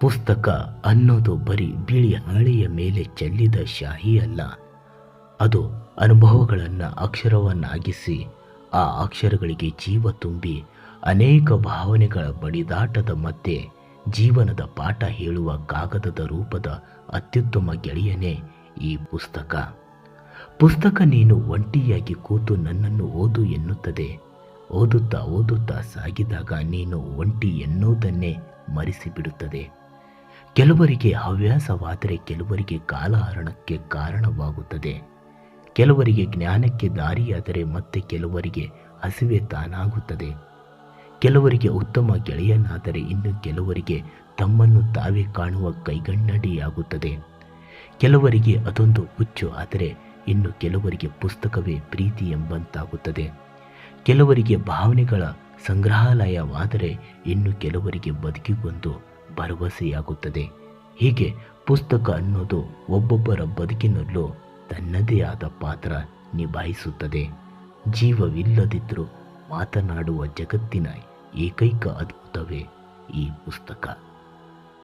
ಪುಸ್ತಕ ಅನ್ನೋದು ಬರೀ ಬಿಳಿ ಹಾಳೆಯ ಮೇಲೆ ಚೆಲ್ಲಿದ ಶಾಹಿ ಅಲ್ಲ. ಅದು ಅನುಭವಗಳನ್ನು ಅಕ್ಷರವನ್ನಾಗಿಸಿ ಆ ಅಕ್ಷರಗಳಿಗೆ ಜೀವ ತುಂಬಿ ಅನೇಕ ಭಾವನೆಗಳ ಬಡಿದಾಟದ ಮಧ್ಯೆ ಜೀವನದ ಪಾಠ ಹೇಳುವ ಕಾಗದದ ರೂಪದ ಅತ್ಯುತ್ತಮ ಗೆಳೆಯನೇ ಈ ಪುಸ್ತಕ. ಪುಸ್ತಕ ನೀನು ಒಂಟಿಯಾಗಿ ಕೂತು ನನ್ನನ್ನು ಓದು ಎನ್ನುತ್ತದೆ. ಓದುತ್ತಾ ಓದುತ್ತಾ ಸಾಗಿದಾಗ ನೀನು ಒಂಟಿ ಎನ್ನುವುದನ್ನೇ ಮರೆಸಿಬಿಡುತ್ತದೆ. ಕೆಲವರಿಗೆ ಹವ್ಯಾಸವಾದರೆ ಕೆಲವರಿಗೆ ಕಾಲಹರಣಕ್ಕೆ ಕಾರಣವಾಗುತ್ತದೆ. ಕೆಲವರಿಗೆ ಜ್ಞಾನಕ್ಕೆ ದಾರಿಯಾದರೆ ಮತ್ತೆ ಕೆಲವರಿಗೆ ಹಸಿವೆ ತಾನಾಗುತ್ತದೆ. ಕೆಲವರಿಗೆ ಉತ್ತಮ ಗೆಳೆಯನಾದರೆ ಇನ್ನು ಕೆಲವರಿಗೆ ತಮ್ಮನ್ನು ತಾವೇ ಕಾಣುವ ಕೈಗನ್ನಡಿಯಾಗುತ್ತದೆ. ಕೆಲವರಿಗೆ ಅದೊಂದು ಹುಚ್ಚು ಆದರೆ ಇನ್ನು ಕೆಲವರಿಗೆ ಪುಸ್ತಕವೇ ಪ್ರೀತಿ ಎಂಬಂತಾಗುತ್ತದೆ. ಕೆಲವರಿಗೆ ಭಾವನೆಗಳ ಸಂಗ್ರಹಾಲಯವಾದರೆ ಇನ್ನು ಕೆಲವರಿಗೆ ಬದುಕಿಗೊಂದು ಭರವಸೆಯಾಗುತ್ತದೆ. ಹೀಗೆ ಪುಸ್ತಕ ಅನ್ನೋದು ಒಬ್ಬೊಬ್ಬರ ಬದುಕಿನಲ್ಲೂ ತನ್ನದೇ ಆದ ಪಾತ್ರ ನಿಭಾಯಿಸುತ್ತದೆ. ಜೀವವಿಲ್ಲದಿದ್ದರೂ ಮಾತನಾಡುವ ಜಗತ್ತಿನ ಏಕೈಕ ಅದ್ಭುತವೇ ಈ ಪುಸ್ತಕ.